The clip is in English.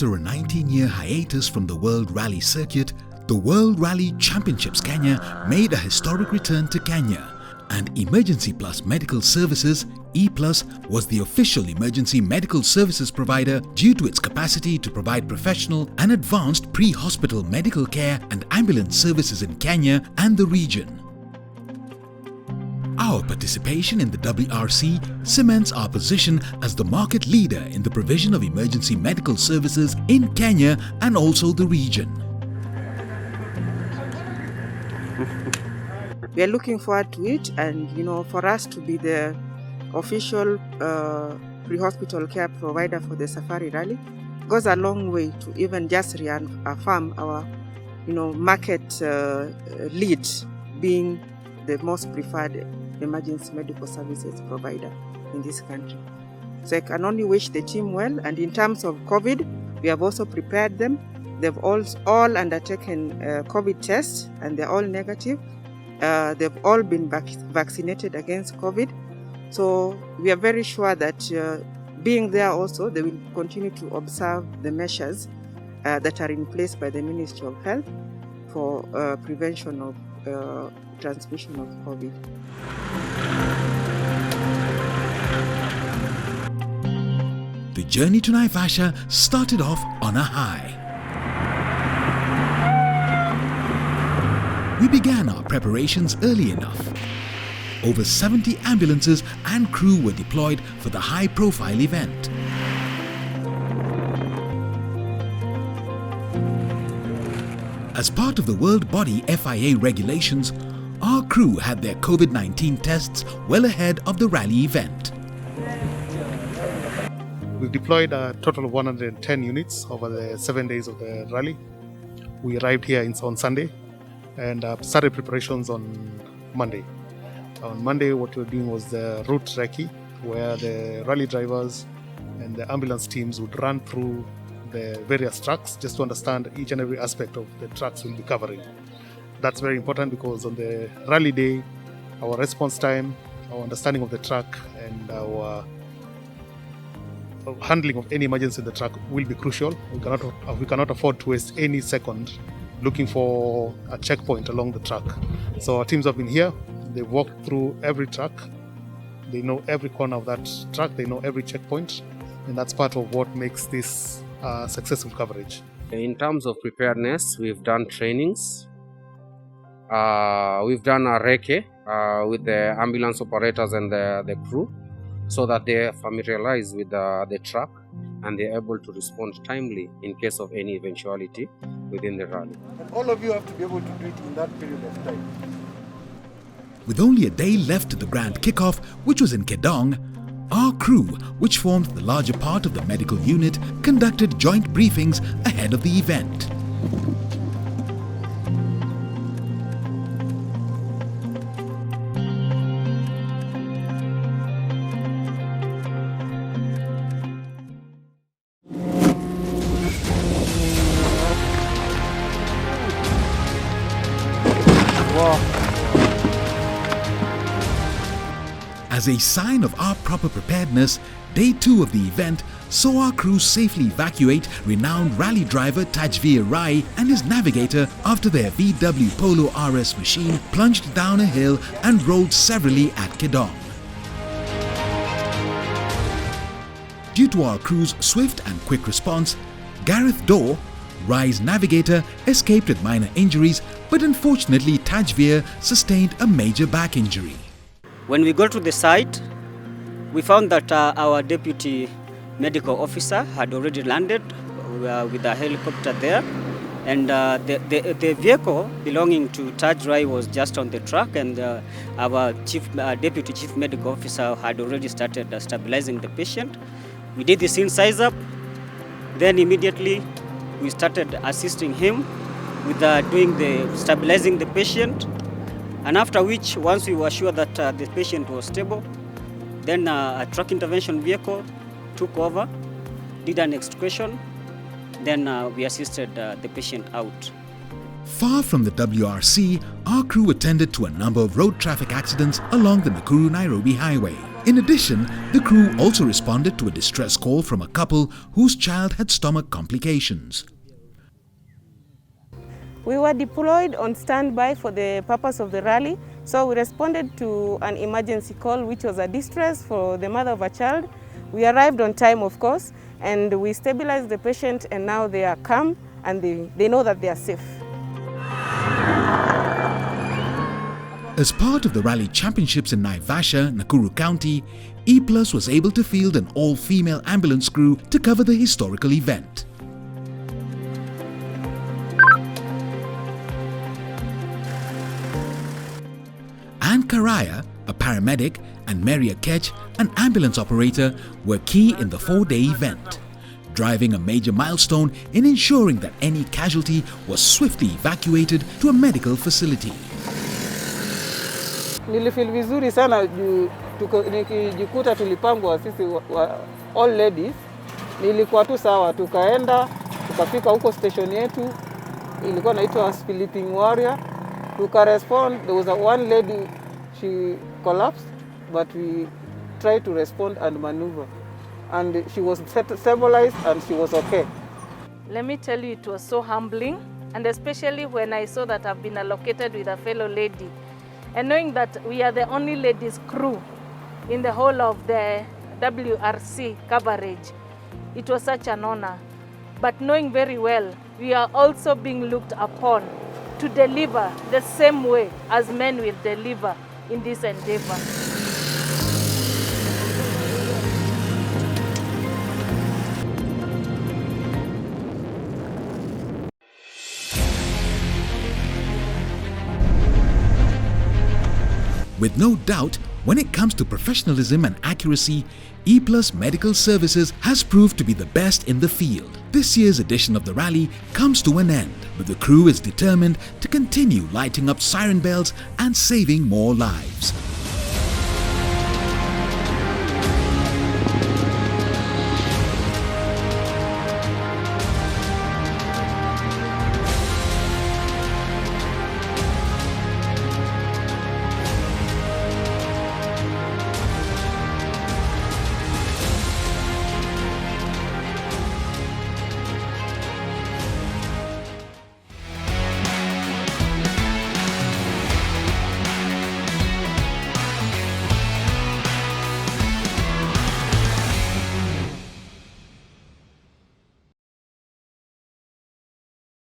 After a 19-year hiatus from the World Rally Circuit, the World Rally Championships Kenya made a historic return to Kenya, and Emergency Plus Medical Services E+ was the official emergency medical services provider due to its capacity to provide professional and advanced pre-hospital medical care and ambulance services in Kenya and the region. Our participation in the WRC cements our position as the market leader in the provision of emergency medical services in Kenya and also the region. We are looking forward to it, and for us to be the official pre-hospital care provider for the Safari Rally goes a long way to even just reaffirm our market lead, being the most preferred emergency medical services provider in this country. So I can only wish the team well, and in terms of COVID, we have also prepared them. They've all undertaken COVID tests and they're all negative. They've all been vaccinated against COVID. So we are very sure that being there also, they will continue to observe the measures that are in place by the Ministry of Health for prevention of transmission of COVID. The journey to Naivasha started off on a high. We began our preparations early enough. Over 70 ambulances and crew were deployed for the high-profile event. As part of the World Body FIA regulations, our crew had their COVID-19 tests well ahead of the rally event. We've deployed a total of 110 units over the 7 days of the rally. We arrived here on Sunday and started preparations on Monday. On Monday, what we were doing was the route recce, where the rally drivers and the ambulance teams would run through the various tracks just to understand each and every aspect of the tracks we'll be covering. That's very important because on the rally day, our response time, our understanding of the track, and our handling of any emergency in the track will be crucial. We cannot afford to waste any second looking for a checkpoint along the track. So our teams have been here. They've walked through every track. They know every corner of that track. They know every checkpoint, and that's part of what makes this successful coverage. In terms of preparedness, we've done trainings. We've done a recce with the ambulance operators and the crew, so that they are familiarized with the track and they're able to respond timely in case of any eventuality within the rally. And all of you have to be able to do it in that period of time. With only a day left to the grand kickoff, which was in Kedong, our crew, which formed the larger part of the medical unit, conducted joint briefings ahead of the event. As a sign of our proper preparedness, Day 2 of the event saw our crew safely evacuate renowned rally driver Tajveer Rai and his navigator after their VW Polo RS machine plunged down a hill and rolled severally at Kedong. Due to our crew's swift and quick response, Gareth Dorr, Rai's navigator, escaped with minor injuries, but unfortunately Tajveer sustained a major back injury. When we got to the site, we found that our deputy medical officer had already landed with a helicopter there, and the vehicle belonging to Taj Rai was just on the track, and our deputy chief medical officer had already started stabilizing the patient. We did the scene size up, then immediately we started assisting him with stabilizing the patient. And after which, once we were sure that the patient was stable, then a truck intervention vehicle took over, did an extrication, then we assisted the patient out. Far from the WRC, our crew attended to a number of road traffic accidents along the Nakuru-Nairobi highway. In addition, the crew also responded to a distress call from a couple whose child had stomach complications. We were deployed on standby for the purpose of the rally, so we responded to an emergency call, which was a distress for the mother of a child. We arrived on time, of course, and we stabilized the patient, and now they are calm and they know that they are safe. As part of the Rally Championships in Naivasha, Nakuru County, E+ was able to field an all-female ambulance crew to cover the historical event. Anne Karaya, a paramedic, and Maria Ketch, an ambulance operator, were key in the 4-day event, driving a major milestone in ensuring that any casualty was swiftly evacuated to a medical facility. Nilifeel vizuri sana nikijikuta tulipangwa sisi all ladies. Nilikuwa tu sawa, tukaenda tukafika huko station yetu, ilikuwa inaitwa Sleeping Warrior. Respond. There was one lady, she collapsed, but we tried to respond and maneuver, and she was stabilized and she was okay. Let me tell you, it was so humbling, and especially when I saw that I've been allocated with a fellow lady, and knowing that we are the only ladies crew in the whole of the WRC coverage, it was such an honor. But knowing very well, we are also being looked upon to deliver the same way as men will deliver in this endeavor. With no doubt, when it comes to professionalism and accuracy, E+ Medical Services has proved to be the best in the field. This year's edition of the rally comes to an end, but the crew is determined to continue lighting up siren bells and saving more lives.